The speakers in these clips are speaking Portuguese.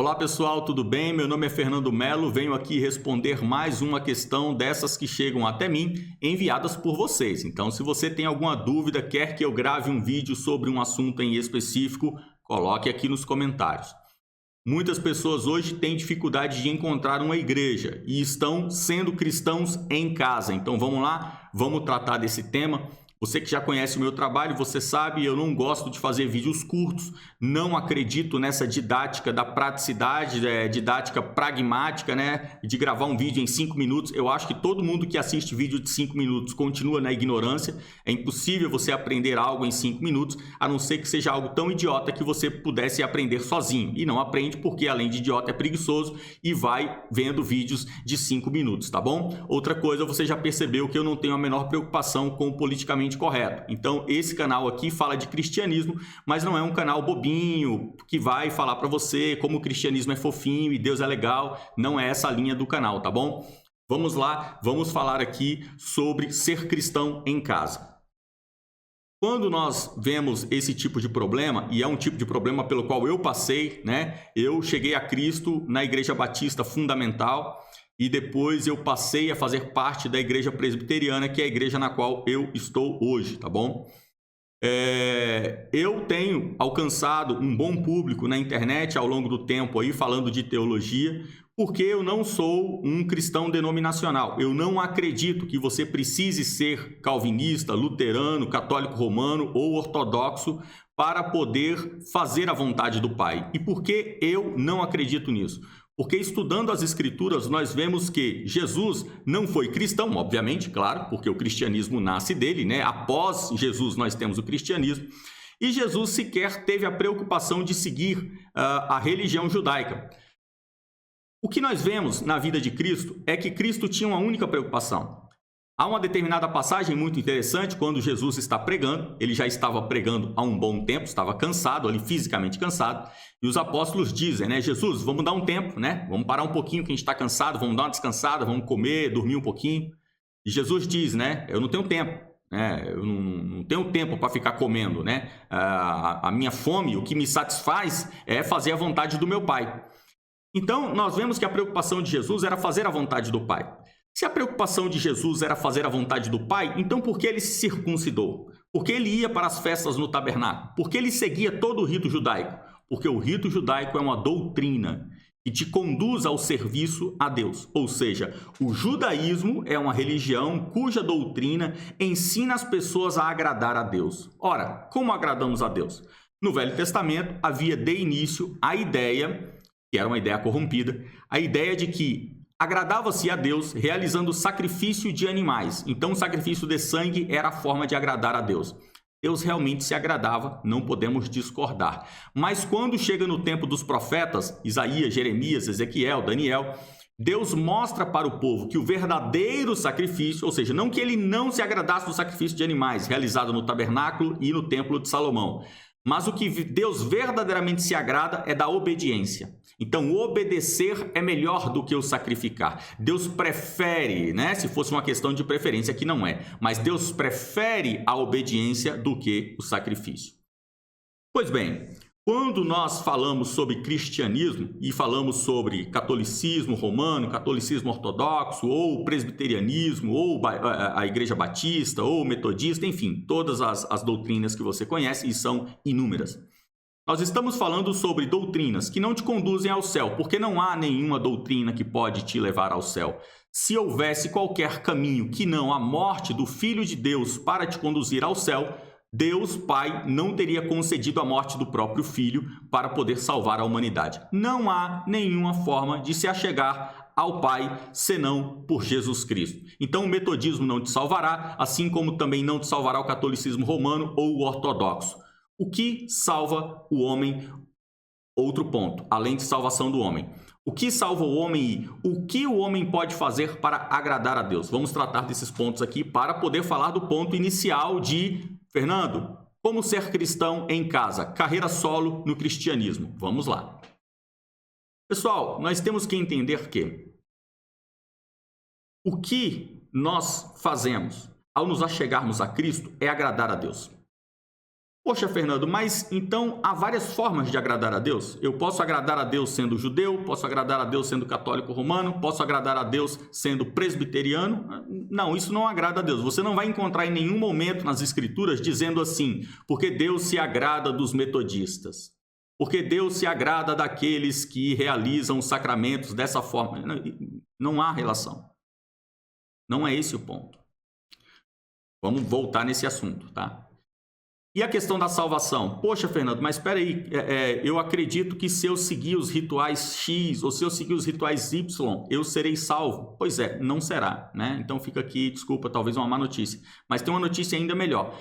Olá pessoal, tudo bem? Meu nome é Fernando Melo, venho aqui responder mais uma questão dessas que chegam até mim, enviadas por vocês. Então, se você tem alguma dúvida, quer que eu grave um vídeo sobre um assunto em específico, coloque aqui nos comentários. Muitas pessoas hoje têm dificuldade de encontrar uma igreja e estão sendo cristãos em casa. Então vamos lá, vamos tratar desse tema. Você que já conhece o meu trabalho, você sabe, eu não gosto de fazer vídeos curtos, não acredito nessa didática da praticidade, didática pragmática, né? De gravar um vídeo em 5 minutos. Eu acho que todo mundo que assiste vídeo de 5 minutos continua na ignorância. É impossível você aprender algo em 5 minutos, a não ser que seja algo tão idiota que você pudesse aprender sozinho. E não aprende porque, além de idiota, é preguiçoso e vai vendo vídeos de 5 minutos, tá bom? Outra coisa, você já percebeu que eu não tenho a menor preocupação com o politicamente correto. Então, esse canal aqui fala de cristianismo, mas não é um canal bobinho que vai falar para você como o cristianismo é fofinho e Deus é legal. Não é essa a linha do canal, tá bom? Vamos lá, vamos falar aqui sobre ser cristão em casa. Quando nós vemos esse tipo de problema, e é um tipo de problema pelo qual eu passei, né? Eu cheguei a Cristo na Igreja Batista Fundamental e depois eu passei a fazer parte da Igreja Presbiteriana, que é a igreja na qual eu estou hoje, tá bom? Eu tenho alcançado um bom público na internet ao longo do tempo aí falando de teologia, porque eu não sou um cristão denominacional. Eu não acredito que você precise ser calvinista, luterano, católico romano ou ortodoxo para poder fazer a vontade do Pai. E por que eu não acredito nisso? Porque estudando as Escrituras, nós vemos que Jesus não foi cristão, obviamente, claro, porque o cristianismo nasce dele, né? Após Jesus nós temos o cristianismo. E Jesus sequer teve a preocupação de seguir a religião judaica. O que nós vemos na vida de Cristo é que Cristo tinha uma única preocupação. Há uma determinada passagem muito interessante quando Jesus está pregando, ele já estava pregando há um bom tempo, estava cansado, ali fisicamente cansado, e os apóstolos dizem, né, Jesus, vamos dar um tempo, né? Vamos parar um pouquinho que a gente está cansado, vamos dar uma descansada, vamos comer, dormir um pouquinho. E Jesus diz, né, eu não tenho tempo, né? Eu não tenho tempo para ficar comendo, né? A minha fome, o que me satisfaz é fazer a vontade do meu Pai. Então, nós vemos que a preocupação de Jesus era fazer a vontade do Pai. Se a preocupação de Jesus era fazer a vontade do Pai, então por que ele se circuncidou? Por que ele ia para as festas no tabernáculo? Por que ele seguia todo o rito judaico? Porque o rito judaico é uma doutrina que te conduz ao serviço a Deus. Ou seja, o judaísmo é uma religião cuja doutrina ensina as pessoas a agradar a Deus. Ora, como agradamos a Deus? No Velho Testamento havia de início a ideia, que era uma ideia corrompida, a ideia de que agradava-se a Deus realizando sacrifício de animais. Então, o sacrifício de sangue era a forma de agradar a Deus. Deus realmente se agradava, não podemos discordar. Mas quando chega no tempo dos profetas, Isaías, Jeremias, Ezequiel, Daniel, Deus mostra para o povo que o verdadeiro sacrifício, ou seja, não que ele não se agradasse do sacrifício de animais realizado no tabernáculo e no templo de Salomão, mas o que Deus verdadeiramente se agrada é da obediência. Então, obedecer é melhor do que o sacrificar. Deus prefere, né? Se fosse uma questão de preferência, que não é. Mas Deus prefere a obediência do que o sacrifício. Pois bem, quando nós falamos sobre cristianismo e falamos sobre catolicismo romano, catolicismo ortodoxo, ou presbiterianismo, ou a igreja batista, ou metodista, enfim, todas as doutrinas que você conhece, e são inúmeras. Nós estamos falando sobre doutrinas que não te conduzem ao céu, porque não há nenhuma doutrina que pode te levar ao céu. Se houvesse qualquer caminho que não a morte do Filho de Deus para te conduzir ao céu, Deus, Pai, não teria concedido a morte do próprio Filho para poder salvar a humanidade. Não há nenhuma forma de se achegar ao Pai senão por Jesus Cristo. Então o metodismo não te salvará, assim como também não te salvará o catolicismo romano ou o ortodoxo. O que salva o homem? Outro ponto, além de salvação do homem. O que salva o homem e o que o homem pode fazer para agradar a Deus? Vamos tratar desses pontos aqui para poder falar do ponto inicial de Fernando, como ser cristão em casa, carreira solo no cristianismo. Vamos lá. Pessoal, nós temos que entender que o que nós fazemos ao nos achegarmos a Cristo é agradar a Deus. Poxa, Fernando, mas então há várias formas de agradar a Deus? Eu posso agradar a Deus sendo judeu, posso agradar a Deus sendo católico romano, posso agradar a Deus sendo presbiteriano? Não, isso não agrada a Deus. Você não vai encontrar em nenhum momento nas Escrituras dizendo assim, porque Deus se agrada dos metodistas, porque Deus se agrada daqueles que realizam os sacramentos dessa forma. Não há relação. Não é esse o ponto. Vamos voltar nesse assunto, tá? E a questão da salvação? Poxa, Fernando, mas espera aí, eu acredito que se eu seguir os rituais X ou se eu seguir os rituais Y, eu serei salvo. Pois é, não será, né? Então fica aqui, desculpa, talvez uma má notícia. Mas tem uma notícia ainda melhor.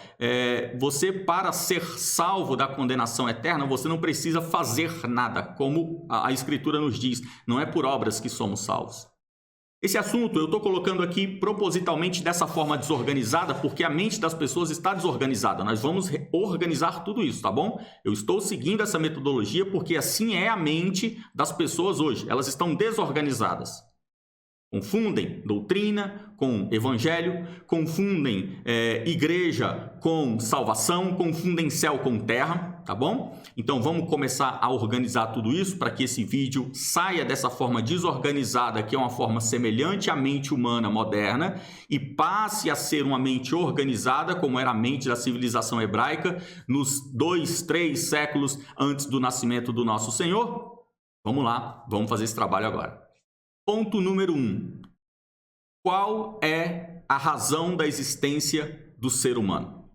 Você, para ser salvo da condenação eterna, você não precisa fazer nada, como a Escritura nos diz. Não é por obras que somos salvos. Esse assunto eu estou colocando aqui propositalmente dessa forma desorganizada, porque a mente das pessoas está desorganizada. Nós vamos organizar tudo isso, tá bom? Eu estou seguindo essa metodologia porque assim é a mente das pessoas hoje. Elas estão desorganizadas. Confundem doutrina com evangelho, confundem igreja com salvação, confundem céu com terra, tá bom? Então vamos começar a organizar tudo isso para que esse vídeo saia dessa forma desorganizada, que é uma forma semelhante à mente humana moderna, e passe a ser uma mente organizada, como era a mente da civilização hebraica, nos 2, 3 séculos antes do nascimento do nosso Senhor. Vamos lá, vamos fazer esse trabalho agora. Ponto número 1. Qual é a razão da existência do ser humano?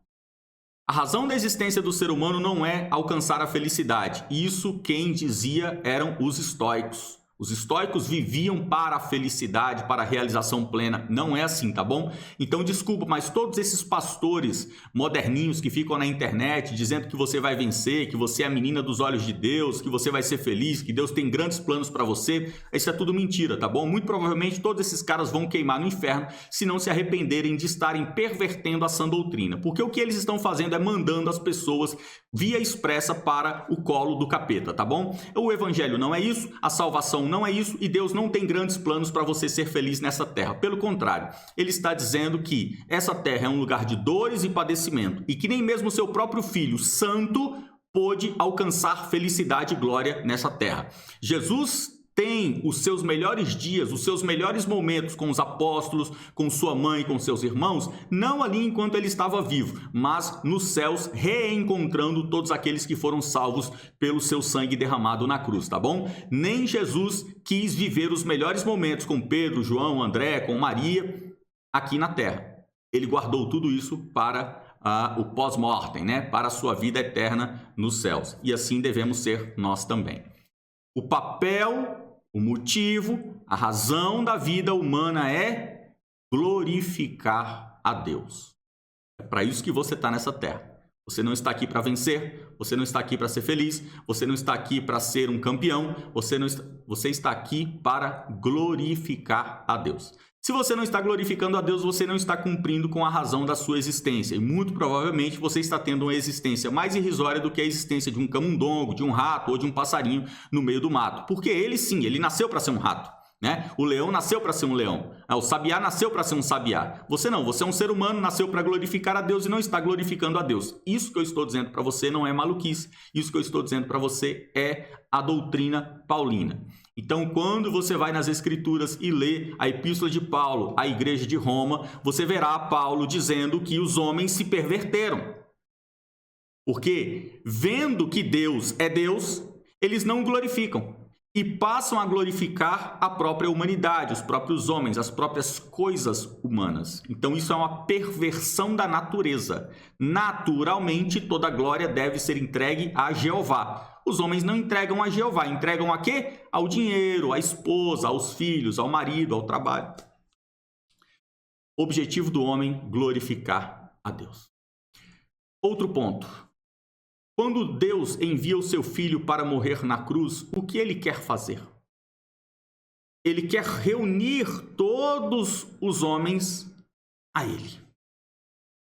A razão da existência do ser humano não é alcançar a felicidade. Isso quem dizia eram os estoicos. Os estoicos viviam para a felicidade, para a realização plena. Não é assim, tá bom? Então, desculpa, mas todos esses pastores moderninhos que ficam na internet dizendo que você vai vencer, que você é a menina dos olhos de Deus, que você vai ser feliz, que Deus tem grandes planos para você, isso é tudo mentira, tá bom? Muito provavelmente todos esses caras vão queimar no inferno se não se arrependerem de estarem pervertendo a sã doutrina. Porque o que eles estão fazendo é mandando as pessoas via expressa para o colo do capeta, tá bom? O evangelho não é isso, a salvação não é isso e Deus não tem grandes planos para você ser feliz nessa terra. Pelo contrário, ele está dizendo que essa terra é um lugar de dores e padecimento e que nem mesmo seu próprio Filho Santo pôde alcançar felicidade e glória nessa terra. Jesus tem os seus melhores dias, os seus melhores momentos com os apóstolos, com sua mãe, com seus irmãos, não ali enquanto ele estava vivo, mas nos céus, reencontrando todos aqueles que foram salvos pelo seu sangue derramado na cruz, tá bom? Nem Jesus quis viver os melhores momentos com Pedro, João, André, com Maria, aqui na terra. Ele guardou tudo isso para o pós-mortem, né? Para a sua vida eterna nos céus. E assim devemos ser nós também. O papel, o motivo, a razão da vida humana é glorificar a Deus. É para isso que você está nessa terra. Você não está aqui para vencer, você não está aqui para ser feliz, você não está aqui para ser um campeão, você está aqui para glorificar a Deus. Se você não está glorificando a Deus, você não está cumprindo com a razão da sua existência. E muito provavelmente você está tendo uma existência mais irrisória do que a existência de um camundongo, de um rato ou de um passarinho no meio do mato. Porque ele sim, ele nasceu para ser um rato, né? O leão nasceu para ser um leão. O sabiá nasceu para ser um sabiá. Você não, você é um ser humano, nasceu para glorificar a Deus e não está glorificando a Deus. Isso que eu estou dizendo para você não é maluquice. Isso que eu estou dizendo para você é a doutrina paulina. Então, quando você vai nas Escrituras e lê a Epístola de Paulo à Igreja de Roma, você verá Paulo dizendo que os homens se perverteram. Porque, vendo que Deus é Deus, eles não o glorificam e passam a glorificar a própria humanidade, os próprios homens, as próprias coisas humanas. Então, isso é uma perversão da natureza. Naturalmente, toda glória deve ser entregue a Jeová. Os homens não entregam a Jeová, entregam a quê? Ao dinheiro, à esposa, aos filhos, ao marido, ao trabalho. Objetivo do homem, glorificar a Deus. Outro ponto. Quando Deus envia o seu filho para morrer na cruz, o que ele quer fazer? Ele quer reunir todos os homens a ele.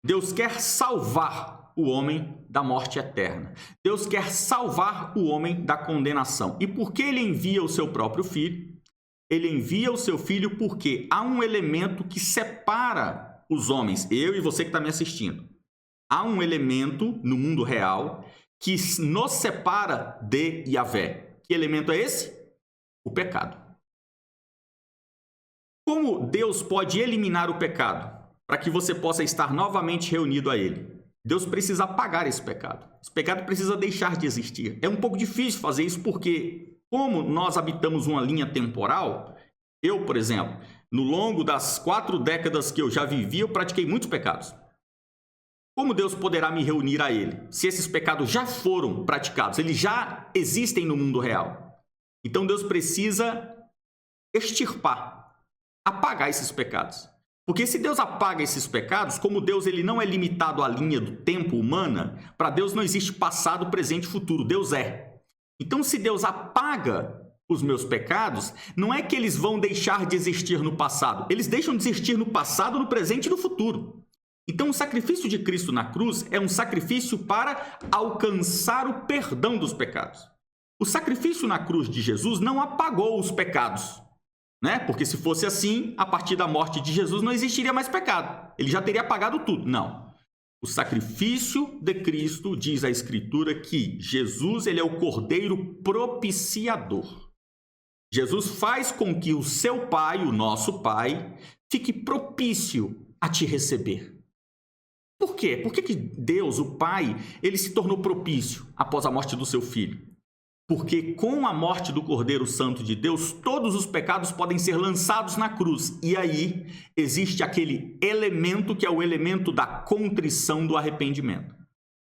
Deus quer salvar o homem da morte eterna. Deus quer salvar o homem da condenação. E por que ele envia o seu próprio filho? Ele envia o seu filho porque há um elemento que separa os homens, eu e você que está me assistindo. Há um elemento no mundo real que nos separa de Yahvé. Que elemento é esse? O pecado. Como Deus pode eliminar o pecado para que você possa estar novamente reunido a Ele? Deus precisa apagar esse pecado. Esse pecado precisa deixar de existir. É um pouco difícil fazer isso porque, como nós habitamos uma linha temporal, eu, por exemplo, no longo das 4 décadas que eu já vivi, eu pratiquei muitos pecados. Como Deus poderá me reunir a Ele, se esses pecados já foram praticados, eles já existem no mundo real? Então Deus precisa extirpar, apagar esses pecados. Porque se Deus apaga esses pecados, como Deus ele não é limitado à linha do tempo humana, para Deus não existe passado, presente e futuro, Deus é. Então se Deus apaga os meus pecados, não é que eles vão deixar de existir no passado, eles deixam de existir no passado, no presente e no futuro. Então, o sacrifício de Cristo na cruz é um sacrifício para alcançar o perdão dos pecados. O sacrifício na cruz de Jesus não apagou os pecados, né? Porque se fosse assim, a partir da morte de Jesus não existiria mais pecado. Ele já teria apagado tudo. Não. O sacrifício de Cristo, diz a Escritura, que Jesus ele é o Cordeiro propiciador. Jesus faz com que o seu Pai, o nosso Pai, fique propício a te receber. Por quê? Por que Deus, o Pai, ele se tornou propício após a morte do seu Filho? Porque com a morte do Cordeiro Santo de Deus, todos os pecados podem ser lançados na cruz. E aí existe aquele elemento que é o elemento da contrição, do arrependimento.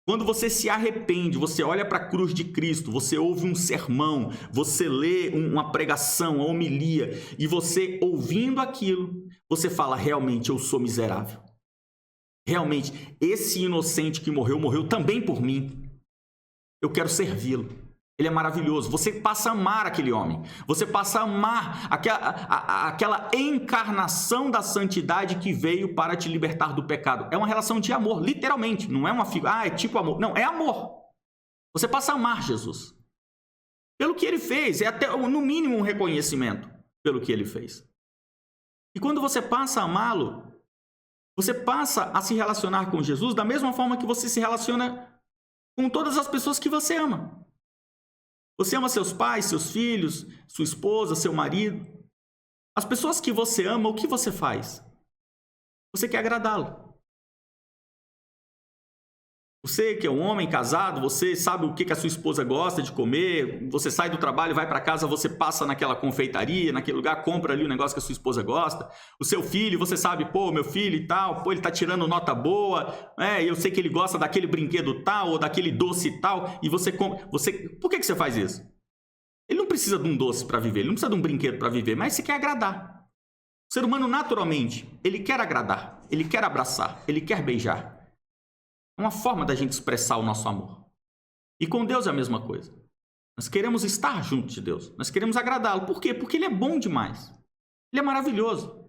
Quando você se arrepende, você olha para a cruz de Cristo, você ouve um sermão, você lê uma pregação, uma homilia, e você, ouvindo aquilo, você fala, realmente eu sou miserável. Realmente, esse inocente que morreu, morreu também por mim. Eu quero servi-lo. Ele é maravilhoso. Você passa a amar aquele homem. Você passa a amar aquela encarnação da santidade que veio para te libertar do pecado. É uma relação de amor, literalmente. Não é uma figura, é tipo amor. Não, é amor. Você passa a amar Jesus. Pelo que ele fez. É até, no mínimo, um reconhecimento pelo que ele fez. E quando você passa a amá-lo, você passa a se relacionar com Jesus da mesma forma que você se relaciona com todas as pessoas que você ama. Você ama seus pais, seus filhos, sua esposa, seu marido. As pessoas que você ama, o que você faz? Você quer agradá-lo. Você que é um homem casado, você sabe o que a sua esposa gosta de comer, você sai do trabalho, vai para casa, você passa naquela confeitaria, naquele lugar, compra ali o negócio que a sua esposa gosta. O seu filho, você sabe, pô, meu filho e tal, pô, ele tá tirando nota boa, eu sei que ele gosta daquele brinquedo tal, ou daquele doce tal, e você compra. Por que você faz isso? Ele não precisa de um doce para viver, ele não precisa de um brinquedo para viver, mas você quer agradar. O ser humano, naturalmente, ele quer agradar, ele quer abraçar, ele quer beijar. É uma forma da gente expressar o nosso amor. E com Deus é a mesma coisa. Nós queremos estar junto de Deus. Nós queremos agradá-lo. Por quê? Porque Ele é bom demais. Ele é maravilhoso.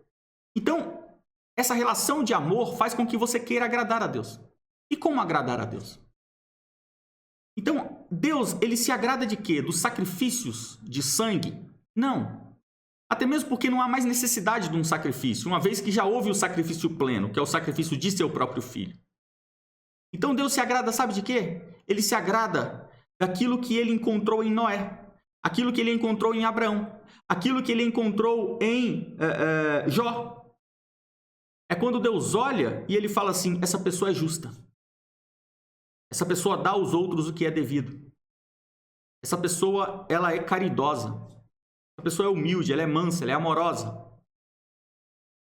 Então, essa relação de amor faz com que você queira agradar a Deus. E como agradar a Deus? Então, Deus, Ele se agrada de quê? Dos sacrifícios de sangue? Não. Até mesmo porque não há mais necessidade de um sacrifício, uma vez que já houve o sacrifício pleno, que é o sacrifício de seu próprio filho. Então Deus se agrada, sabe de quê? Ele se agrada daquilo que ele encontrou em Noé, aquilo que ele encontrou em Abraão, aquilo que ele encontrou em Jó. É quando Deus olha e ele fala assim, essa pessoa é justa. Essa pessoa dá aos outros o que é devido. Essa pessoa, ela é caridosa. Essa pessoa é humilde, ela é mansa, ela é amorosa.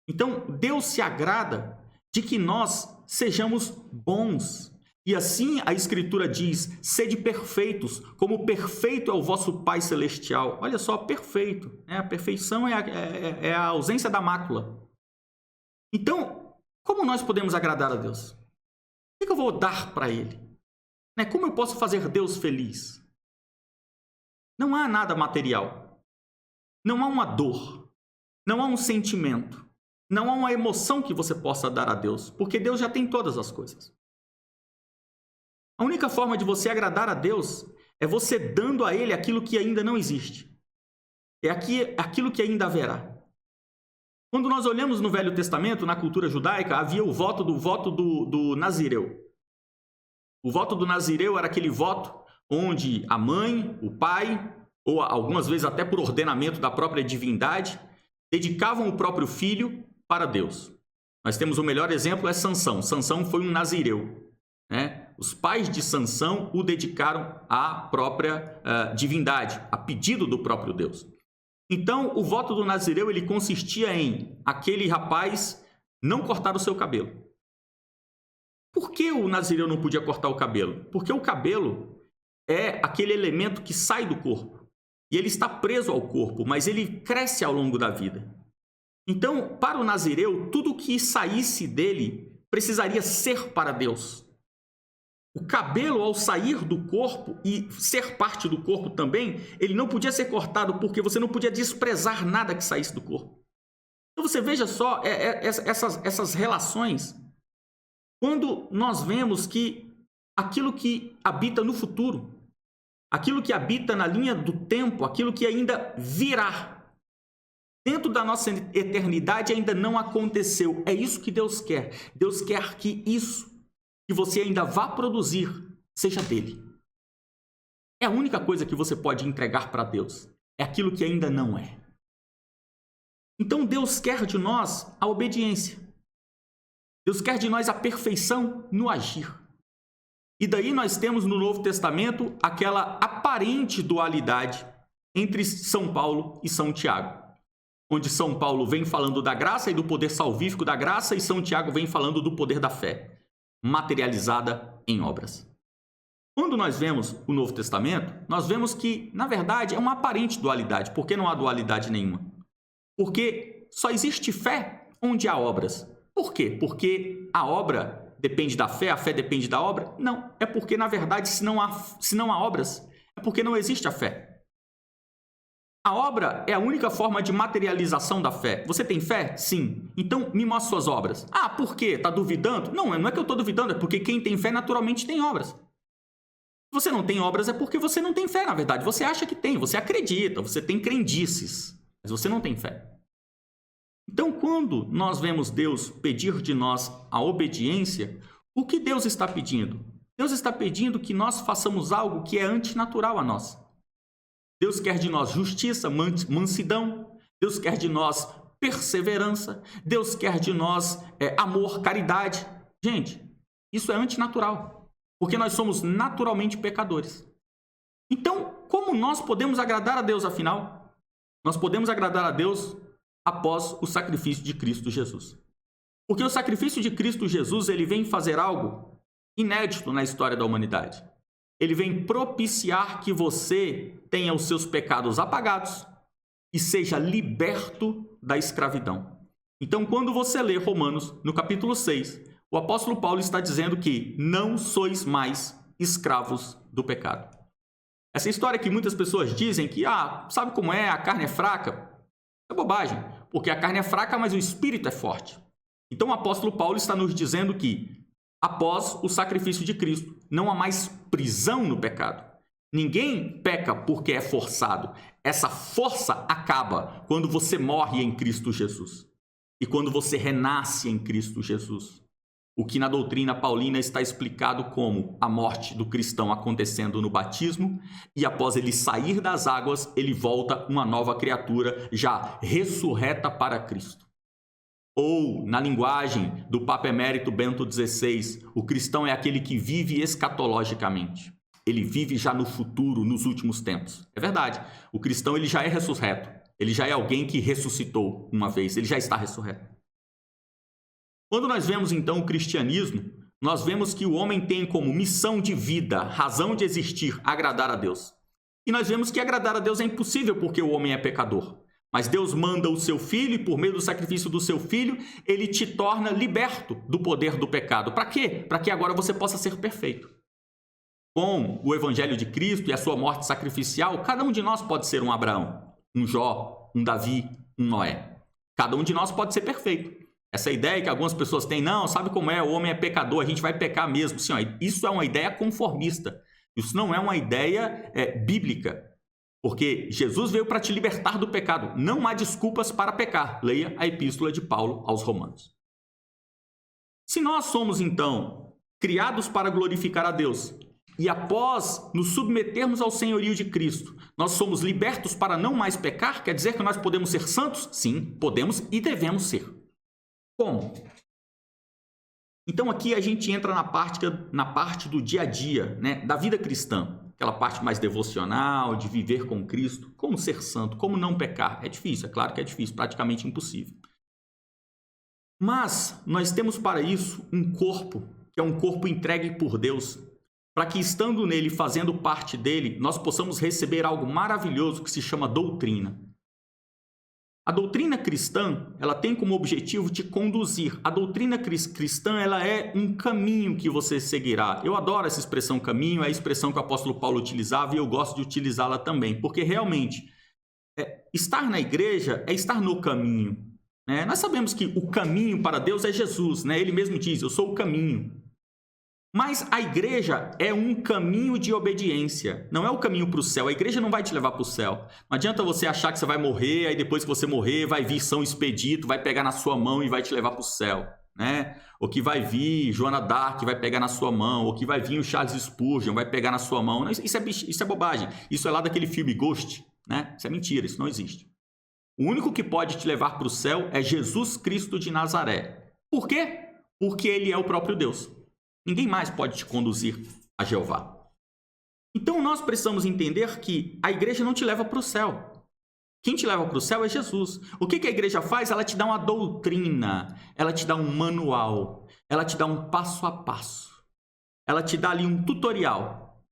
Então Deus se agrada de que nós sejamos bons. E assim a Escritura diz, sede perfeitos, como perfeito é o vosso Pai Celestial. Olha só, perfeito. A perfeição é a ausência da mácula. Então, como nós podemos agradar a Deus? O que eu vou dar para Ele? Como eu posso fazer Deus feliz? Não há nada material. Não há uma dor. Não há um sentimento. Não há uma emoção que você possa dar a Deus, porque Deus já tem todas as coisas. A única forma de você agradar a Deus é você dando a Ele aquilo que ainda não existe. É aquilo que ainda haverá. Quando nós olhamos no Velho Testamento, na cultura judaica, havia o voto do nazireu. O voto do nazireu era aquele voto onde a mãe, o pai, ou algumas vezes até por ordenamento da própria divindade, dedicavam o próprio filho para Deus. Nós temos o melhor exemplo, é Sansão. Sansão foi um nazireu, né? Os pais de Sansão o dedicaram à própria divindade, a pedido do próprio Deus. Então, o voto do nazireu ele consistia em aquele rapaz não cortar o seu cabelo. Por que o nazireu não podia cortar o cabelo? Porque o cabelo é aquele elemento que sai do corpo. E ele está preso ao corpo, mas ele cresce ao longo da vida. Então, para o nazireu, tudo que saísse dele precisaria ser para Deus. O cabelo, ao sair do corpo e ser parte do corpo também, ele não podia ser cortado porque você não podia desprezar nada que saísse do corpo. Então, você veja só essas relações. Quando nós vemos que aquilo que habita no futuro, aquilo que habita na linha do tempo, aquilo que ainda virá, dentro da nossa eternidade ainda não aconteceu. É isso que Deus quer. Deus quer que isso que você ainda vá produzir seja dele. É a única coisa que você pode entregar para Deus. É aquilo que ainda não é. Então Deus quer de nós a obediência. Deus quer de nós a perfeição no agir. E daí nós temos no Novo Testamento aquela aparente dualidade entre São Paulo e São Tiago, onde São Paulo vem falando da graça e do poder salvífico da graça e São Tiago vem falando do poder da fé, materializada em obras. Quando nós vemos o Novo Testamento, nós vemos que, na verdade, é uma aparente dualidade. Por que não há dualidade nenhuma? Porque só existe fé onde há obras. Por quê? Porque a obra depende da fé, a fé depende da obra? Não, é porque, na verdade, se não há obras, é porque não existe a fé. A obra é a única forma de materialização da fé. Você tem fé? Sim. Então, me mostre suas obras. Ah, por quê? Está duvidando? Não é que eu estou duvidando, é porque quem tem fé naturalmente tem obras. Se você não tem obras é porque você não tem fé, na verdade. Você acha que tem, você acredita, você tem crendices, mas você não tem fé. Então, quando nós vemos Deus pedir de nós a obediência, o que Deus está pedindo? Deus está pedindo que nós façamos algo que é antinatural a nós. Deus quer de nós justiça, mansidão. Deus quer de nós perseverança. Deus quer de nós amor, caridade. Gente, isso é antinatural, porque nós somos naturalmente pecadores. Então, como nós podemos agradar a Deus, afinal? Nós podemos agradar a Deus após o sacrifício de Cristo Jesus. Porque o sacrifício de Cristo Jesus, ele vem fazer algo inédito na história da humanidade. Ele vem propiciar que você tenha os seus pecados apagados e seja liberto da escravidão. Então, quando você lê Romanos, no capítulo 6, o apóstolo Paulo está dizendo que não sois mais escravos do pecado. Essa história que muitas pessoas dizem que, sabe como é, a carne é fraca, é bobagem, porque a carne é fraca, mas o espírito é forte. Então o apóstolo Paulo está nos dizendo que, após o sacrifício de Cristo, não há mais prisão no pecado. Ninguém peca porque é forçado. Essa força acaba quando você morre em Cristo Jesus e quando você renasce em Cristo Jesus. O que na doutrina paulina está explicado como a morte do cristão acontecendo no batismo e após ele sair das águas, ele volta uma nova criatura já ressurreta para Cristo. Ou, na linguagem do Papa Emérito Bento XVI, o cristão é aquele que vive escatologicamente. Ele vive já no futuro, nos últimos tempos. É verdade, o cristão ele já é ressurreto. Ele já é alguém que ressuscitou uma vez, ele já está ressurreto. Quando nós vemos, então, o cristianismo, nós vemos que o homem tem como missão de vida, razão de existir, agradar a Deus. E nós vemos que agradar a Deus é impossível porque o homem é pecador. Mas Deus manda o seu filho e por meio do sacrifício do seu filho, ele te torna liberto do poder do pecado. Para quê? Para que agora você possa ser perfeito. Com o evangelho de Cristo e a sua morte sacrificial, cada um de nós pode ser um Abraão, um Jó, um Davi, um Noé. Cada um de nós pode ser perfeito. Essa ideia que algumas pessoas têm, não, sabe como é, o homem é pecador, a gente vai pecar mesmo. Sim, isso é uma ideia conformista. Isso não é uma ideia bíblica. Porque Jesus veio para te libertar do pecado. Não há desculpas para pecar. Leia a epístola de Paulo aos Romanos. Se nós somos, então, criados para glorificar a Deus. E após nos submetermos ao senhorio de Cristo, nós somos libertos para não mais pecar? Quer dizer que nós podemos ser santos? Sim, podemos e devemos ser. Como? Então aqui a gente entra na parte do dia a dia, né, da vida cristã. Aquela parte mais devocional, de viver com Cristo. Como ser santo, como não pecar. É difícil, é claro que é difícil, praticamente impossível. Mas nós temos para isso um corpo, que é um corpo entregue por Deus, para que estando nele, fazendo parte dele, nós possamos receber algo maravilhoso que se chama doutrina. A doutrina cristã, ela tem como objetivo te conduzir. A doutrina cristã, ela é um caminho que você seguirá. Eu adoro essa expressão caminho, é a expressão que o apóstolo Paulo utilizava e eu gosto de utilizá-la também, porque realmente estar na igreja é estar no caminho. Né? Nós sabemos que o caminho para Deus é Jesus, né? Ele mesmo diz, eu sou o caminho. Mas a igreja é um caminho de obediência, não é o caminho para o céu. A igreja não vai te levar para o céu. Não adianta você achar que você vai morrer, aí depois que você morrer vai vir São Expedito, vai pegar na sua mão e vai te levar para o céu. Né? Ou que vai vir Joana d'Arc, vai pegar na sua mão, ou que vai vir o Charles Spurgeon, vai pegar na sua mão. Isso é bobagem, isso é lá daquele filme Ghost. Né? Isso é mentira, isso não existe. O único que pode te levar para o céu é Jesus Cristo de Nazaré. Por quê? Porque ele é o próprio Deus. Ninguém mais pode te conduzir a Jeová. Então nós precisamos entender que a igreja não te leva para o céu. Quem te leva para o céu é Jesus. O que a igreja faz? Ela te dá uma doutrina, ela te dá um manual, ela te dá um passo a passo. Ela te dá ali um tutorial.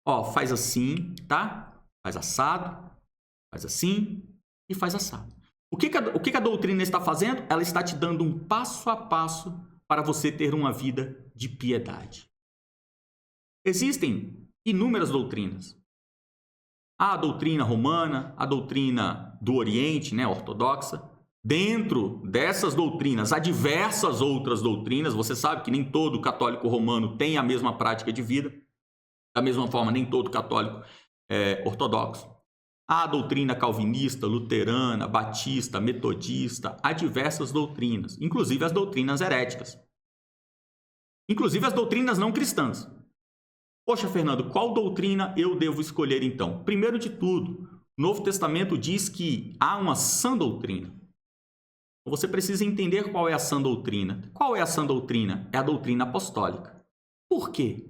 Ó, faz assim, tá? Faz assado, faz assim e faz assado. O que a doutrina está fazendo? Ela está te dando um passo a passo para você ter uma vida de piedade. Existem inúmeras doutrinas. Há a doutrina romana, a doutrina do Oriente, né, ortodoxa. Dentro dessas doutrinas, há diversas outras doutrinas. Você sabe que nem todo católico romano tem a mesma prática de vida. Da mesma forma, nem todo católico é ortodoxo. Há a doutrina calvinista, luterana, batista, metodista, há diversas doutrinas, inclusive as doutrinas heréticas. Inclusive as doutrinas não cristãs. Poxa, Fernando, qual doutrina eu devo escolher então? Primeiro de tudo, o Novo Testamento diz que há uma sã doutrina. Você precisa entender qual é a sã doutrina. Qual é a sã doutrina? É a doutrina apostólica. Por quê?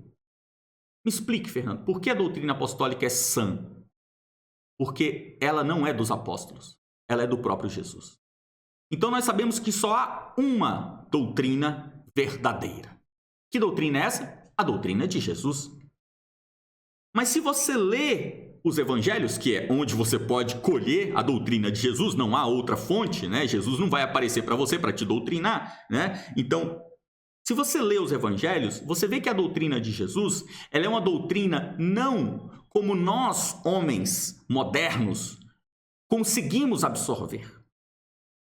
Me explique, Fernando, por que a doutrina apostólica é sã? Porque ela não é dos apóstolos, ela é do próprio Jesus. Então nós sabemos que só há uma doutrina verdadeira. Que doutrina é essa? A doutrina de Jesus. Mas se você lê os evangelhos, que é onde você pode colher a doutrina de Jesus, não há outra fonte, né? Jesus não vai aparecer para você para te doutrinar, né? Então, se você lê os evangelhos, você vê que a doutrina de Jesus, ela é uma doutrina não como nós, homens modernos, conseguimos absorver.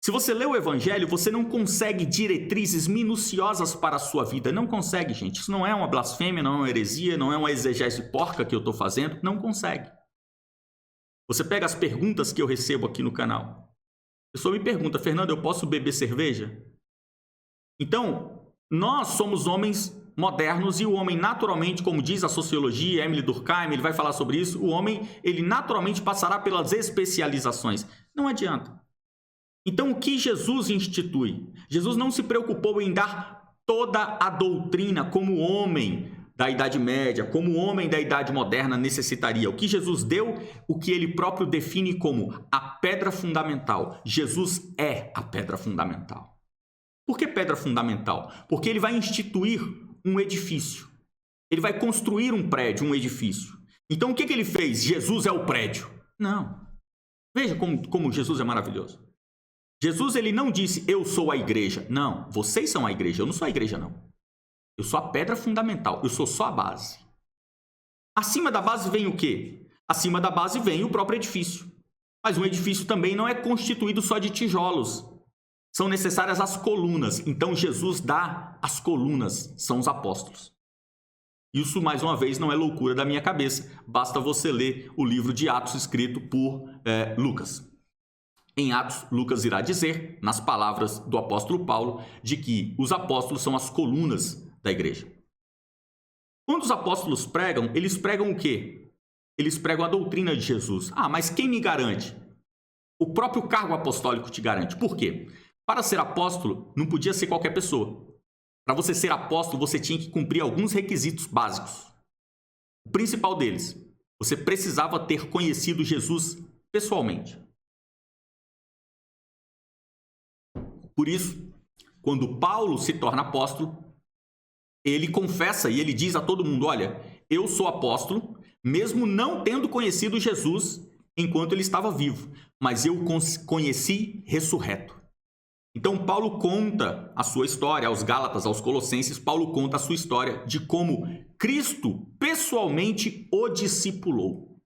Se você lê o evangelho, você não consegue diretrizes minuciosas para a sua vida. Não consegue, gente. Isso não é uma blasfêmia, não é uma heresia, não é uma exegese porca que eu estou fazendo. Não consegue. Você pega as perguntas que eu recebo aqui no canal. A pessoa me pergunta, Fernando, eu posso beber cerveja? Então, nós somos homens modernos e o homem naturalmente, como diz a sociologia, Emily Durkheim, ele vai falar sobre isso, o homem, ele naturalmente passará pelas especializações. Não adianta. Então, o que Jesus institui? Jesus não se preocupou em dar toda a doutrina como o homem da Idade Média, como o homem da Idade Moderna necessitaria. O que Jesus deu, o que ele próprio define como a pedra fundamental. Jesus é a pedra fundamental. Por que pedra fundamental? Porque ele vai instituir um edifício. Ele vai construir um prédio, um edifício. Então, o que ele fez? Jesus é o prédio. Não. Veja como Jesus é maravilhoso. Jesus, ele não disse, eu sou a igreja. Não, vocês são a igreja, eu não sou a igreja, não. Eu sou a pedra fundamental, eu sou só a base. Acima da base vem o quê? Acima da base vem o próprio edifício. Mas um edifício também não é constituído só de tijolos. São necessárias as colunas. Então, Jesus dá as colunas, são os apóstolos. Isso, mais uma vez, não é loucura da minha cabeça. Basta você ler o livro de Atos escrito por Lucas. Em Atos, Lucas irá dizer, nas palavras do apóstolo Paulo, de que os apóstolos são as colunas da igreja. Quando os apóstolos pregam, eles pregam o quê? Eles pregam a doutrina de Jesus. Ah, mas quem me garante? O próprio cargo apostólico te garante. Por quê? Para ser apóstolo, não podia ser qualquer pessoa. Para você ser apóstolo, você tinha que cumprir alguns requisitos básicos. O principal deles, você precisava ter conhecido Jesus pessoalmente. Por isso, quando Paulo se torna apóstolo, ele confessa e ele diz a todo mundo, olha, eu sou apóstolo, mesmo não tendo conhecido Jesus enquanto ele estava vivo, mas eu conheci ressurreto. Então, Paulo conta a sua história aos Gálatas, aos Colossenses. Paulo conta a sua história de como Cristo pessoalmente o discipulou.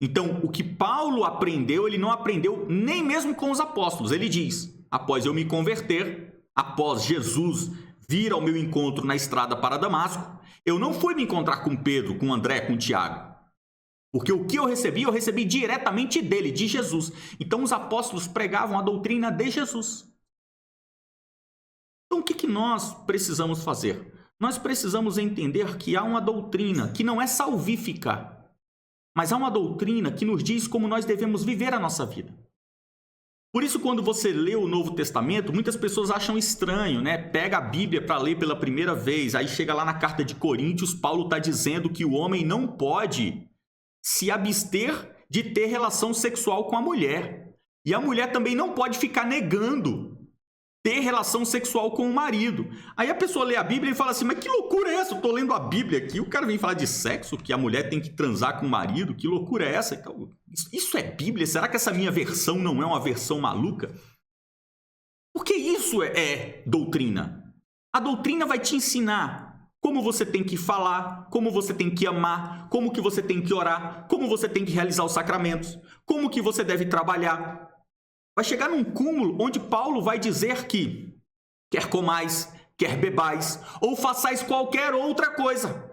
Então, o que Paulo aprendeu, ele não aprendeu nem mesmo com os apóstolos. Ele diz, após eu me converter, após Jesus vir ao meu encontro na estrada para Damasco, eu não fui me encontrar com Pedro, com André, com Tiago. Porque o que eu recebi diretamente dele, de Jesus. Então, os apóstolos pregavam a doutrina de Jesus. Então, o que nós precisamos fazer? Nós precisamos entender que há uma doutrina que não é salvífica, mas há uma doutrina que nos diz como nós devemos viver a nossa vida. Por isso, quando você lê o Novo Testamento, muitas pessoas acham estranho, né? Pega a Bíblia para ler pela primeira vez, aí chega lá na carta de Coríntios, Paulo está dizendo que o homem não pode se abster de ter relação sexual com a mulher. E a mulher também não pode ficar negando ter relação sexual com o marido. Aí a pessoa lê a Bíblia e fala assim, mas que loucura é essa? Eu estou lendo a Bíblia aqui, o cara vem falar de sexo, que a mulher tem que transar com o marido, que loucura é essa? Então, isso é Bíblia? Será que essa minha versão não é uma versão maluca? Porque isso é doutrina. A doutrina vai te ensinar como você tem que falar, como você tem que amar, como que você tem que orar, como você tem que realizar os sacramentos, como que você deve trabalhar. Vai chegar num cúmulo onde Paulo vai dizer que quer comais, quer bebais, ou façais qualquer outra coisa.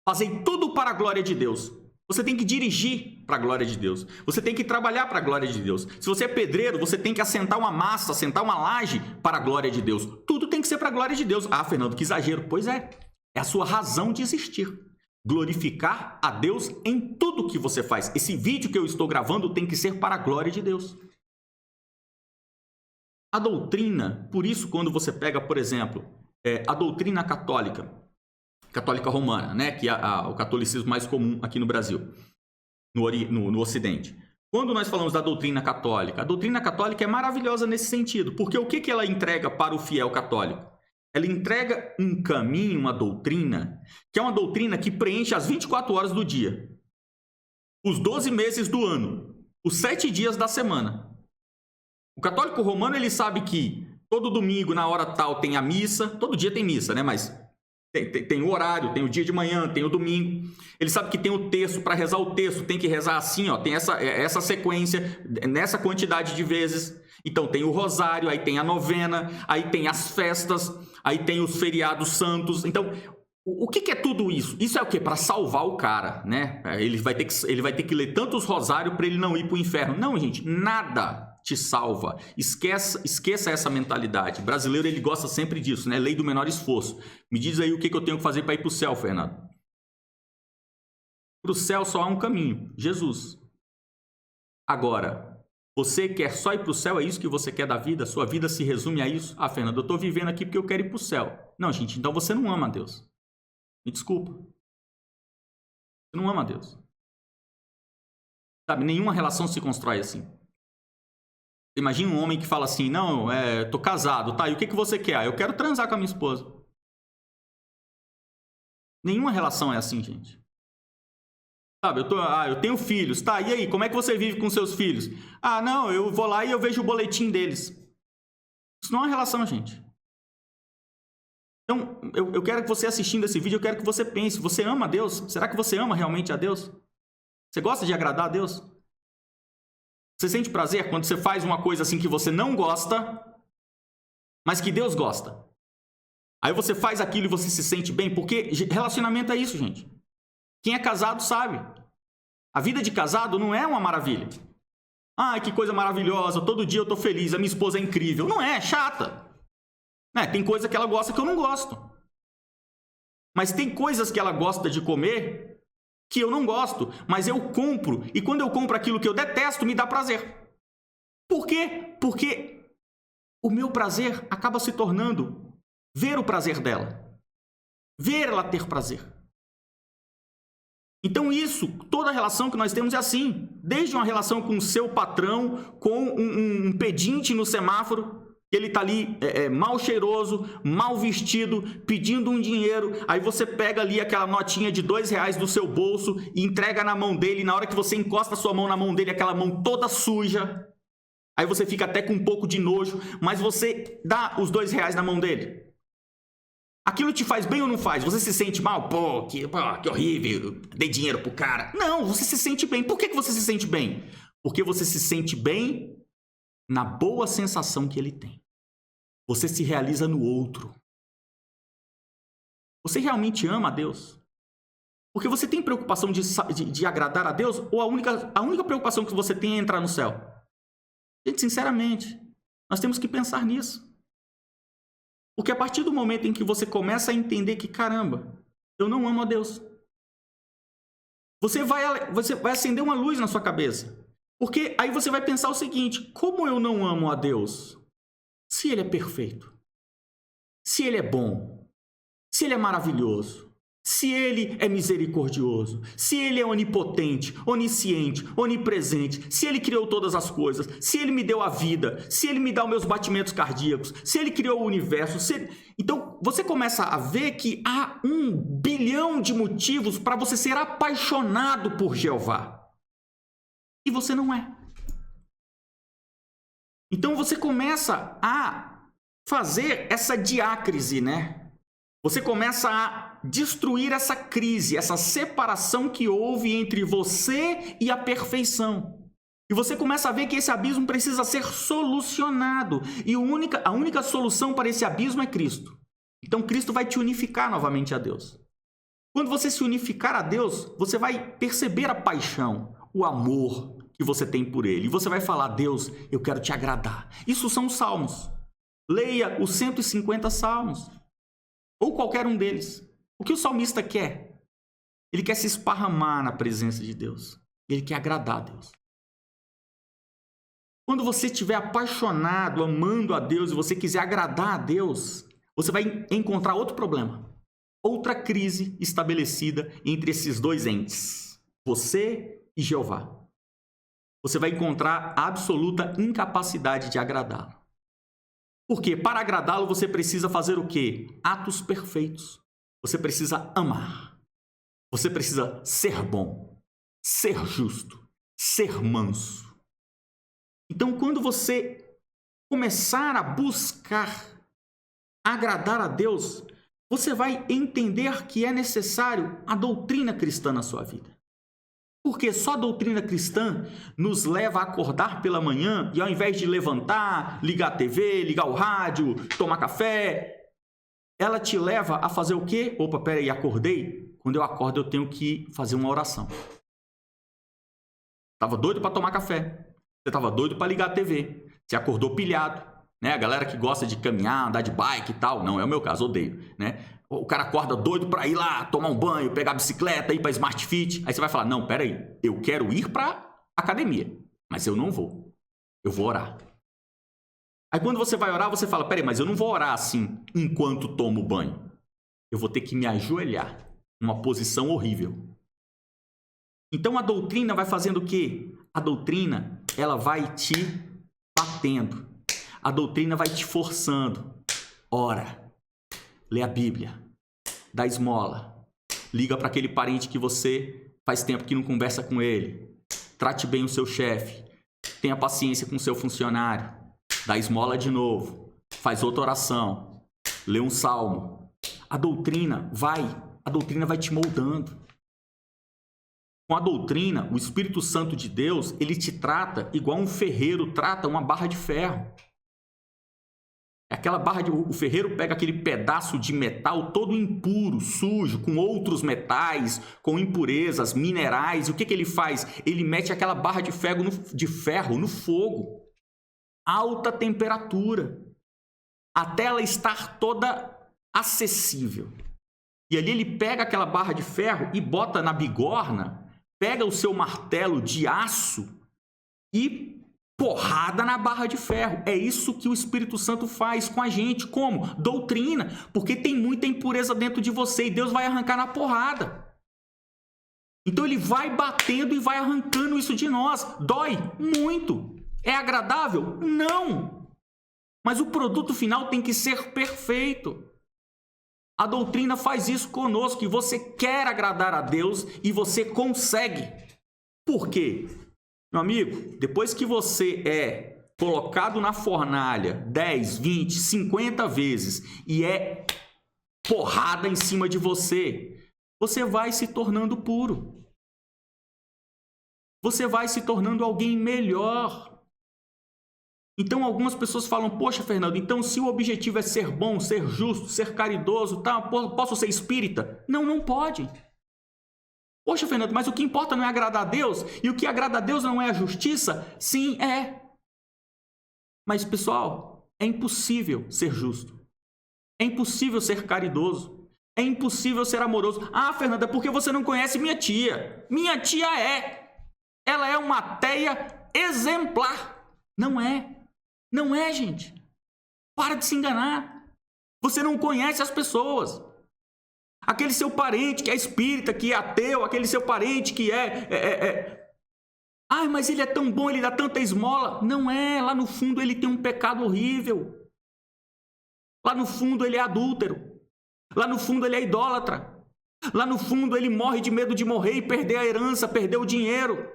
Fazei tudo para a glória de Deus. Você tem que dirigir para a glória de Deus. Você tem que trabalhar para a glória de Deus. Se você é pedreiro, você tem que assentar uma massa, assentar uma laje para a glória de Deus. Tudo tem que ser para a glória de Deus. Ah, Fernando, que exagero. Pois é. É a sua razão de existir. Glorificar a Deus em tudo que você faz. Esse vídeo que eu estou gravando tem que ser para a glória de Deus. A doutrina, por isso, quando você pega, por exemplo, a doutrina católica romana, né, que é o catolicismo mais comum aqui no Brasil, no Ocidente. Quando nós falamos da doutrina católica, a doutrina católica é maravilhosa nesse sentido, porque o que ela entrega para o fiel católico? Ela entrega um caminho, uma doutrina, que é uma doutrina que preenche as 24 horas do dia, os 12 meses do ano, os 7 dias da semana. O católico romano, ele sabe que todo domingo, na hora tal, tem a missa. Todo dia tem missa, né? Mas tem o horário, tem o dia de manhã, tem o domingo. Ele sabe que tem o texto, para rezar o texto, tem que rezar assim, ó. Tem essa sequência, nessa quantidade de vezes. Então, tem o rosário, aí tem a novena, aí tem as festas, aí tem os feriados santos. Então, o que é tudo isso? Isso é o quê? Para salvar o cara, né? Ele vai ter que ler tantos rosários para ele não ir para o inferno. Não, gente, nada te salva. Esqueça essa mentalidade. O brasileiro, ele gosta sempre disso, né? Lei do menor esforço. Me diz aí o que eu tenho que fazer para ir para o céu, Fernando. Para o céu só há um caminho, Jesus. Agora, você quer só ir para o céu? É isso que você quer da vida? Sua vida se resume a isso? Ah, Fernando, eu estou vivendo aqui porque eu quero ir para o céu. Não, gente, então você não ama a Deus. Me desculpa. Você não ama a Deus. Sabe, nenhuma relação se constrói assim. Imagina um homem que fala assim, não, tô casado, tá? E o que você quer? Ah, eu quero transar com a minha esposa. Nenhuma relação é assim, gente. Sabe, eu tenho filhos, tá? E aí, como é que você vive com seus filhos? Ah, não, eu vou lá e eu vejo o boletim deles. Isso não é uma relação, gente. Então, eu quero que você assistindo esse vídeo, eu quero que você pense, você ama a Deus? Será que você ama realmente a Deus? Você gosta de agradar a Deus? Você sente prazer quando você faz uma coisa assim que você não gosta, mas que Deus gosta? Aí você faz aquilo e você se sente bem, porque relacionamento é isso, gente. Quem é casado sabe. A vida de casado não é uma maravilha. Ai, que coisa maravilhosa, todo dia eu tô feliz, a minha esposa é incrível. Não é chata. Tem coisa que ela gosta que eu não gosto. Mas tem coisas que ela gosta de comer que eu não gosto, mas eu compro. E quando eu compro aquilo que eu detesto, me dá prazer. Por quê? Porque o meu prazer acaba se tornando ver o prazer dela. Ver ela ter prazer. Então toda relação que nós temos é assim. Desde uma relação com o seu patrão, com um pedinte no semáforo, que ele está ali mal cheiroso, mal vestido, pedindo um dinheiro. Aí você pega ali aquela notinha de R$2 do seu bolso e entrega na mão dele. E na hora que você encosta a sua mão na mão dele, aquela mão toda suja. Aí você fica até com um pouco de nojo, mas você dá os R$2 na mão dele. Aquilo te faz bem ou não faz? Você se sente mal? Pô, que horrível, dei dinheiro pro cara. Não, você se sente bem. Por que você se sente bem? Porque você se sente bem na boa sensação que ele tem. Você se realiza no outro. Você realmente ama a Deus? Porque você tem preocupação de agradar a Deus? Ou a única preocupação que você tem é entrar no céu? Gente, sinceramente, nós temos que pensar nisso. Porque a partir do momento em que você começa a entender que, caramba, eu não amo a Deus, você vai acender uma luz na sua cabeça. Porque aí você vai pensar o seguinte: como eu não amo a Deus? Se Ele é perfeito, se Ele é bom, se Ele é maravilhoso, se Ele é misericordioso, se Ele é onipotente, onisciente, onipresente, se Ele criou todas as coisas, se Ele me deu a vida, se Ele me dá os meus batimentos cardíacos, se Ele criou o universo, Então, você começa a ver que há 1 bilhão de motivos para você ser apaixonado por Jeová. E você não é. Então, você começa a fazer essa diácrise, né? Você começa a destruir essa crise, essa separação que houve entre você e a perfeição. E você começa a ver que esse abismo precisa ser solucionado. E a única solução para esse abismo é Cristo. Então Cristo vai te unificar novamente a Deus. Quando você se unificar a Deus, você vai perceber a paixão, o amor que você tem por Ele. E você vai falar: Deus, eu quero te agradar. Isso são os salmos. Leia os 150 salmos. Ou qualquer um deles. O que o salmista quer? Ele quer se esparramar na presença de Deus. Ele quer agradar a Deus. Quando você estiver apaixonado, amando a Deus, e você quiser agradar a Deus, você vai encontrar outro problema. Outra crise estabelecida entre esses dois entes. Você e Jeová. Você vai encontrar a absoluta incapacidade de agradá-lo. Porque para agradá-lo você precisa fazer o quê? Atos perfeitos. Você precisa amar. Você precisa ser bom, ser justo, ser manso. Então, quando você começar a buscar agradar a Deus, você vai entender que é necessário a doutrina cristã na sua vida. Porque só a doutrina cristã nos leva a acordar pela manhã e ao invés de levantar, ligar a TV, ligar o rádio, tomar café, ela te leva a fazer o quê? Opa, peraí, acordei? Quando eu acordo eu tenho que fazer uma oração. Estava doido para tomar café. Você estava doido para ligar a TV. Você acordou pilhado. Né? A galera que gosta de caminhar, andar de bike e tal. Não é o meu caso, odeio. Né? O cara acorda doido para ir lá, tomar um banho, pegar a bicicleta, ir para Smart Fit. Aí você vai falar: não, peraí, eu quero ir para academia, mas eu não vou. Eu vou orar. Aí quando você vai orar, você fala: peraí, mas eu não vou orar assim enquanto tomo banho. Eu vou ter que me ajoelhar numa posição horrível. Então a doutrina vai fazendo o quê? A doutrina, ela vai te batendo. A doutrina vai te forçando. Ora, lê a Bíblia, dá esmola, liga para aquele parente que você faz tempo que não conversa com ele, trate bem o seu chefe, tenha paciência com o seu funcionário, dá esmola de novo, faz outra oração, lê um salmo. A doutrina vai te moldando. Com a doutrina, o Espírito Santo de Deus, ele te trata igual um ferreiro trata uma barra de ferro. Aquela barra o ferreiro pega aquele pedaço de metal todo impuro, sujo, com outros metais, com impurezas, minerais. E o que ele faz? Ele mete aquela barra de ferro no fogo. Alta temperatura. Até ela estar toda acessível. E ali ele pega aquela barra de ferro e bota na bigorna, pega o seu martelo de aço e porrada na barra de ferro. É isso que o Espírito Santo faz com a gente. Como? Doutrina. Porque tem muita impureza dentro de você e Deus vai arrancar na porrada. Então ele vai batendo e vai arrancando isso de nós. Dói muito. É agradável? Não. Mas o produto final tem que ser perfeito. A doutrina faz isso conosco, e você quer agradar a Deus e você consegue. Por quê? Meu amigo, depois que você é colocado na fornalha 10, 20, 50 vezes e é porrada em cima de você, você vai se tornando puro. Você vai se tornando alguém melhor. Então algumas pessoas falam, poxa, Fernando, então se o objetivo é ser bom, ser justo, ser caridoso, tá, posso ser espírita? Não, não pode. Poxa, Fernando, mas o que importa não é agradar a Deus? E o que agrada a Deus não é a justiça? Sim, é. Mas, pessoal, é impossível ser justo. É impossível ser caridoso. É impossível ser amoroso. Ah, Fernanda, porque você não conhece minha tia. Minha tia é. Ela é uma ateia exemplar. Não é. Não é, gente. Para de se enganar. Você não conhece as pessoas. Aquele seu parente que é espírita, que é ateu, aquele seu parente que Ai, mas ele é tão bom, ele dá tanta esmola. Não é. Lá no fundo ele tem um pecado horrível. Lá no fundo ele é adúltero. Lá no fundo ele é idólatra. Lá no fundo ele morre de medo de morrer e perder a herança, perder o dinheiro.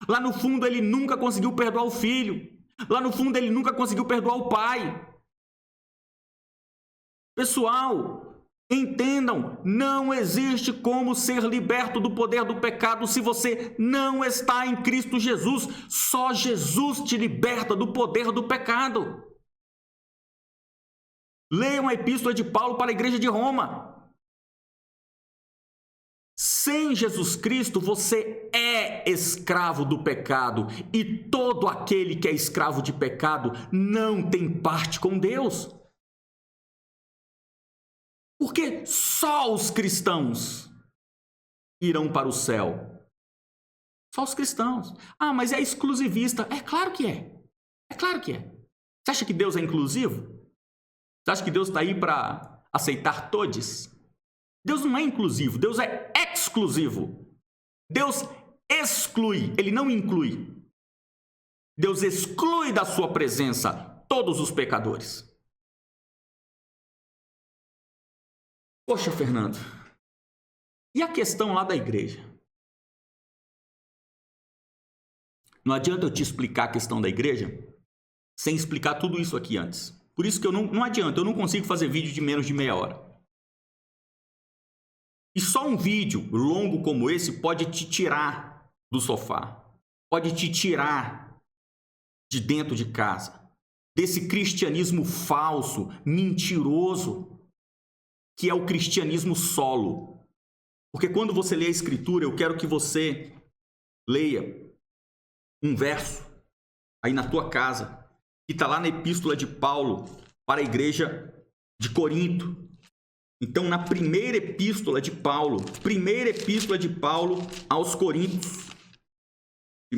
Lá no fundo ele nunca conseguiu perdoar o filho. Lá no fundo ele nunca conseguiu perdoar o pai. Pessoal, entendam, não existe como ser liberto do poder do pecado se você não está em Cristo Jesus. Só Jesus te liberta do poder do pecado. Leiam a epístola de Paulo para a igreja de Roma. Sem Jesus Cristo, você é escravo do pecado, e todo aquele que é escravo de pecado não tem parte com Deus. Porque só os cristãos irão para o céu. Só os cristãos. Ah, mas é exclusivista. É claro que é. É claro que é. Você acha que Deus é inclusivo? Você acha que Deus está aí para aceitar todos? Deus não é inclusivo, Deus é exclusivo. Deus exclui, ele não inclui. Deus exclui da sua presença todos os pecadores. Poxa, Fernando, e a questão lá da igreja? Não adianta eu te explicar a questão da igreja sem explicar tudo isso aqui antes. Por isso que não adianta, eu não consigo fazer vídeo de menos de meia hora. E só um vídeo longo como esse pode te tirar do sofá, pode te tirar de dentro de casa, desse cristianismo falso, mentiroso, que é o cristianismo solo. Porque quando você lê a Escritura, eu quero que você leia um verso aí na tua casa, que está lá na epístola de Paulo para a igreja de Corinto. Então, na primeira epístola de Paulo aos Coríntios, 1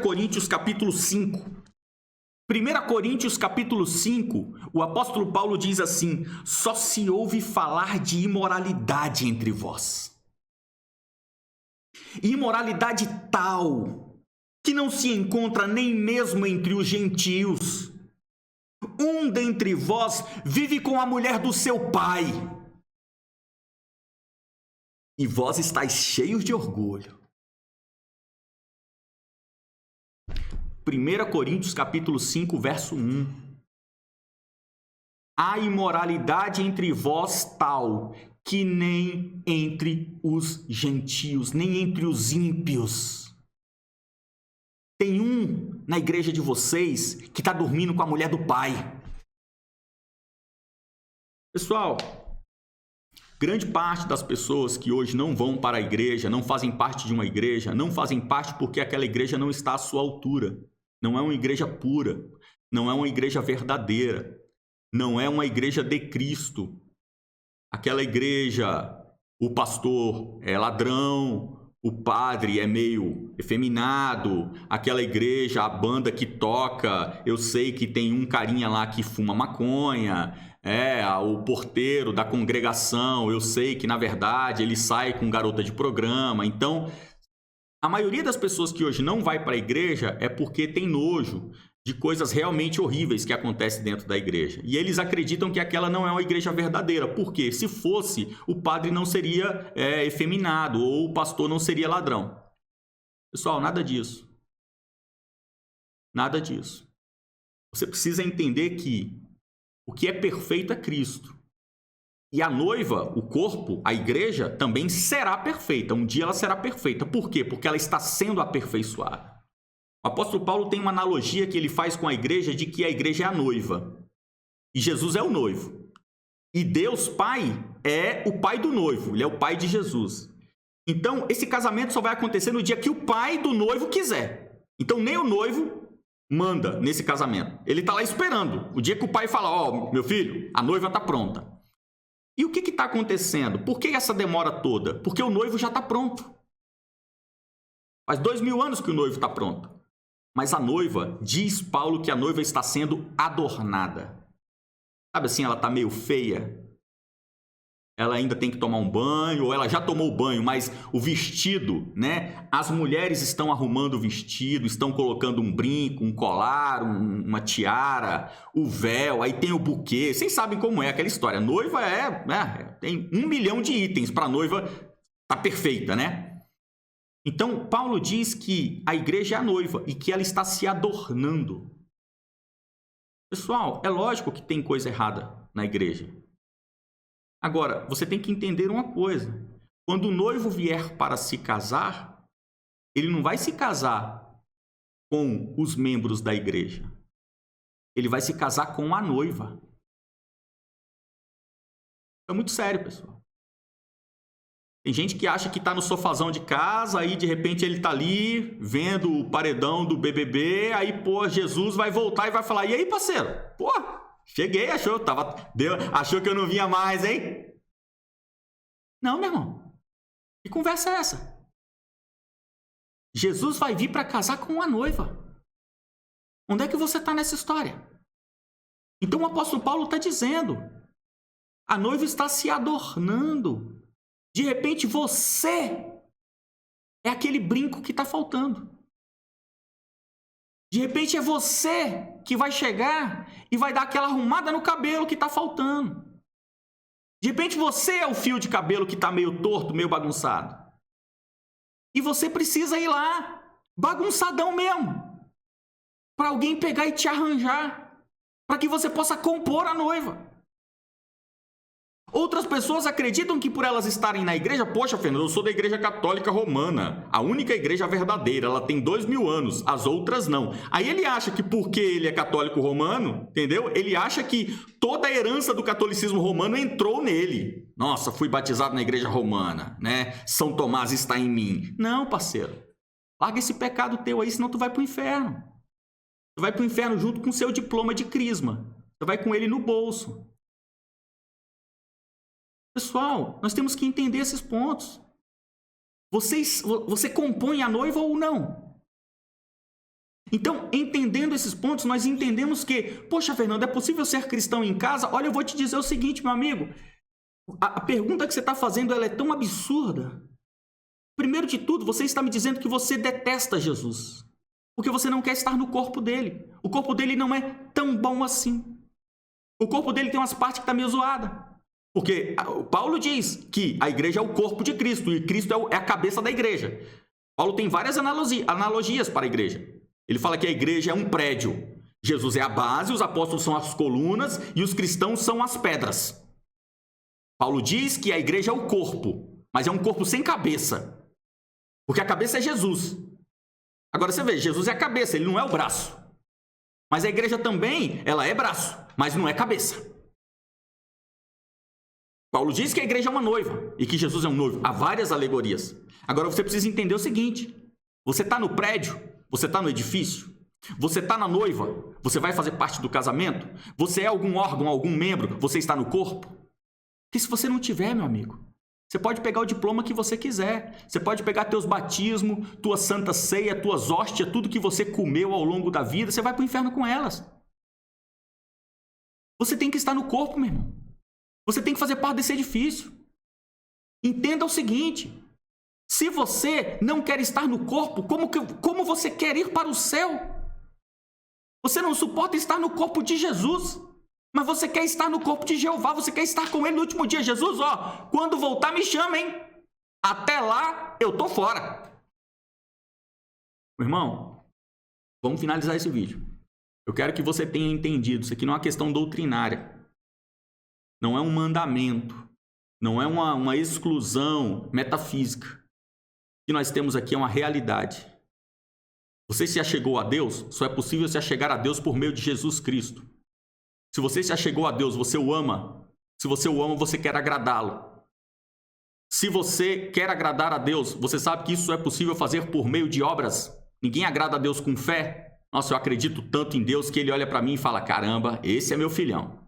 Coríntios capítulo 5. 1 Coríntios capítulo 5, o apóstolo Paulo diz assim: só se ouve falar de imoralidade entre vós. Imoralidade tal que não se encontra nem mesmo entre os gentios. Um dentre vós vive com a mulher do seu pai, e vós estáis cheios de orgulho. 1 Coríntios capítulo 5, verso 1. Há imoralidade entre vós tal que nem entre os gentios, nem entre os ímpios. Tem um na igreja de vocês que está dormindo com a mulher do pai. Pessoal, grande parte das pessoas que hoje não vão para a igreja, não fazem parte de uma igreja, não fazem parte porque aquela igreja não está à sua altura. Não é uma igreja pura, não é uma igreja verdadeira. não é uma igreja de Cristo. Aquela igreja, o pastor é ladrão, o padre é meio efeminado, aquela igreja, a banda que toca, eu sei que tem um carinha lá que fuma maconha, o porteiro da congregação, eu sei que na verdade ele sai com garota de programa. Então, a maioria das pessoas que hoje não vai para a igreja é porque tem nojo de coisas realmente horríveis que acontecem dentro da igreja. E eles acreditam que aquela não é uma igreja verdadeira. Por quê? Se fosse, o padre não seria efeminado ou o pastor não seria ladrão. Pessoal, nada disso. Nada disso. Você precisa entender que o que é perfeito é Cristo. E a noiva, o corpo, a igreja, também será perfeita. Um dia ela será perfeita. Por quê? Porque ela está sendo aperfeiçoada. O apóstolo Paulo tem uma analogia que ele faz com a igreja de que a igreja é a noiva. E Jesus é o noivo. E Deus Pai é o pai do noivo. Ele é o pai de Jesus. Então, esse casamento só vai acontecer no dia que o pai do noivo quiser. Então, nem o noivo manda nesse casamento. Ele está lá esperando. O dia que o pai fala, meu filho, a noiva está pronta. E o que está acontecendo? Por que essa demora toda? Porque o noivo já está pronto. Faz 2000 anos que o noivo está pronto. Mas a noiva, diz Paulo que a noiva está sendo adornada. Sabe assim, ela está meio feia. Ela ainda tem que tomar um banho, ou ela já tomou o banho, mas o vestido, né? As mulheres estão arrumando o vestido, estão colocando um brinco, um colar, uma tiara, o véu, aí tem o buquê. Vocês sabem como é aquela história. A noiva tem 1 milhão de itens para a noiva tá perfeita, né? Então, Paulo diz que a igreja é a noiva e que ela está se adornando. Pessoal, é lógico que tem coisa errada na igreja. Agora, você tem que entender uma coisa. Quando o noivo vier para se casar, ele não vai se casar com os membros da igreja. Ele vai se casar com a noiva. É muito sério, pessoal. Tem gente que acha que está no sofazão de casa, aí de repente ele está ali vendo o paredão do BBB, aí, Jesus vai voltar e vai falar, e aí, parceiro? Cheguei, achou que eu não vinha mais, hein? Não, meu irmão. Que conversa é essa? Jesus vai vir para casar com a noiva. Onde é que você está nessa história? Então o apóstolo Paulo está dizendo, a noiva está se adornando. De repente você é aquele brinco que está faltando. De repente é você que vai chegar e vai dar aquela arrumada no cabelo que está faltando. De repente você é o fio de cabelo que está meio torto, meio bagunçado. E você precisa ir lá, bagunçadão mesmo, para alguém pegar e te arranjar, para que você possa compor a noiva. Outras pessoas acreditam que por elas estarem na igreja, poxa, Fernando, eu sou da igreja católica romana, a única igreja verdadeira, ela tem 2000 anos, as outras não. Aí ele acha que porque ele é católico romano, entendeu? Ele acha que toda a herança do catolicismo romano entrou nele. Nossa, fui batizado na igreja romana, né? São Tomás está em mim. Não, parceiro. Larga esse pecado teu aí, senão tu vai pro inferno. Tu vai pro inferno junto com o seu diploma de crisma. Tu vai com ele no bolso. Pessoal, nós temos que entender esses pontos. Você compõe a noiva ou não? Então, entendendo esses pontos, nós entendemos que, poxa, Fernando, é possível ser cristão em casa? Olha, eu vou te dizer o seguinte, meu amigo. A pergunta que você está fazendo, ela é tão absurda. Primeiro de tudo, você está me dizendo que você detesta Jesus. Porque você não quer estar no corpo dele. O corpo dele não é tão bom assim. O corpo dele tem umas partes que estão meio zoadas. Porque Paulo diz que a igreja é o corpo de Cristo e Cristo é a cabeça da igreja. Paulo tem várias analogias para a igreja. Ele fala que a igreja é um prédio. Jesus é a base, os apóstolos são as colunas e os cristãos são as pedras. Paulo diz que a igreja é o corpo, mas é um corpo sem cabeça. Porque a cabeça é Jesus. Agora você vê, Jesus é a cabeça, ele não é o braço. Mas a igreja também, ela é braço, mas não é cabeça. Paulo diz que a igreja é uma noiva e que Jesus é um noivo. Há várias alegorias. Agora você precisa entender o seguinte. Você está no prédio, você está no edifício, Você está na noiva? Você vai fazer parte do casamento? Você é algum órgão, algum membro? Você está no corpo? Porque se você não tiver, meu amigo, você pode pegar o diploma que você quiser. Você pode pegar teus batismos, tua santa ceia, tuas hóstias, tudo que você comeu ao longo da vida, você vai para o inferno com elas. Você tem que estar no corpo, meu irmão. Você tem que fazer parte desse edifício. Entenda o seguinte: se você não quer estar no corpo, como você quer ir para o céu? Você não suporta estar no corpo de Jesus, mas você quer estar no corpo de Jeová, você quer estar com ele no último dia. Jesus, quando voltar me chama, hein? Até lá, eu tô fora. Meu irmão, vamos finalizar esse vídeo. Eu quero que você tenha entendido, isso aqui não é uma questão doutrinária. Não é um mandamento, não é uma exclusão metafísica. O que nós temos aqui é uma realidade. Você se achegou a Deus? Só é possível se achegar a Deus por meio de Jesus Cristo. Se você se achegou a Deus, você o ama. Se você o ama, você quer agradá-lo. Se você quer agradar a Deus, você sabe que isso é possível fazer por meio de obras. Ninguém agrada a Deus com fé. Nossa, eu acredito tanto em Deus que ele olha para mim e fala: caramba, esse é meu filhão.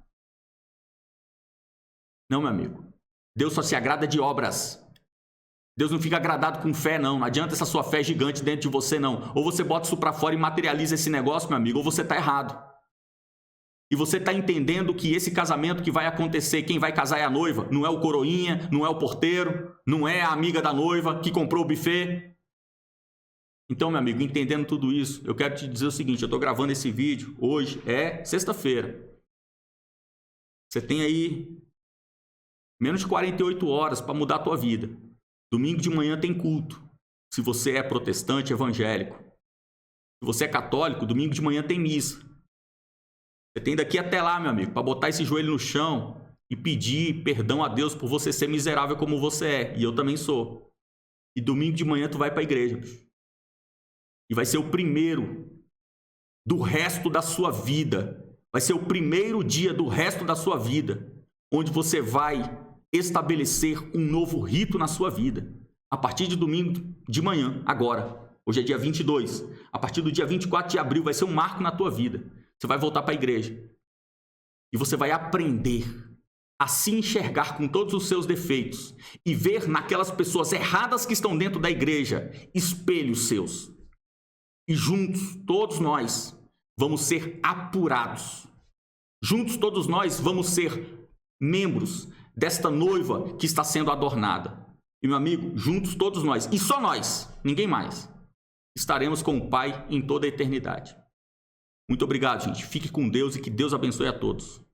Não, meu amigo. Deus só se agrada de obras. Deus não fica agradado com fé, não. Não adianta essa sua fé gigante dentro de você, não. Ou você bota isso para fora e materializa esse negócio, meu amigo, ou você está errado. E você está entendendo que esse casamento que vai acontecer, quem vai casar é a noiva, não é o coroinha, não é o porteiro, não é a amiga da noiva que comprou o buffet. Então, meu amigo, entendendo tudo isso, eu quero te dizer o seguinte: eu estou gravando esse vídeo, hoje é sexta-feira. Você tem aí menos de 48 horas para mudar a tua vida. Domingo de manhã tem culto. Se você é protestante, evangélico. Se você é católico, domingo de manhã tem missa. Você tem daqui até lá, meu amigo, para botar esse joelho no chão e pedir perdão a Deus por você ser miserável como você é. E eu também sou. E domingo de manhã tu vai para a igreja, bicho. E vai ser o primeiro do resto da sua vida. Vai ser o primeiro dia do resto da sua vida onde você vai estabelecer um novo rito na sua vida. A partir de domingo de manhã, agora. Hoje é dia 22. A partir do dia 24 de abril vai ser um marco na tua vida. Você vai voltar para a igreja. E você vai aprender a se enxergar com todos os seus defeitos e ver naquelas pessoas erradas que estão dentro da igreja espelhos seus. E juntos, todos nós, vamos ser apurados. Juntos, todos nós vamos ser membros desta noiva que está sendo adornada. E, meu amigo, juntos, todos nós, e só nós, ninguém mais, estaremos com o Pai em toda a eternidade. Muito obrigado, gente. Fique com Deus e que Deus abençoe a todos.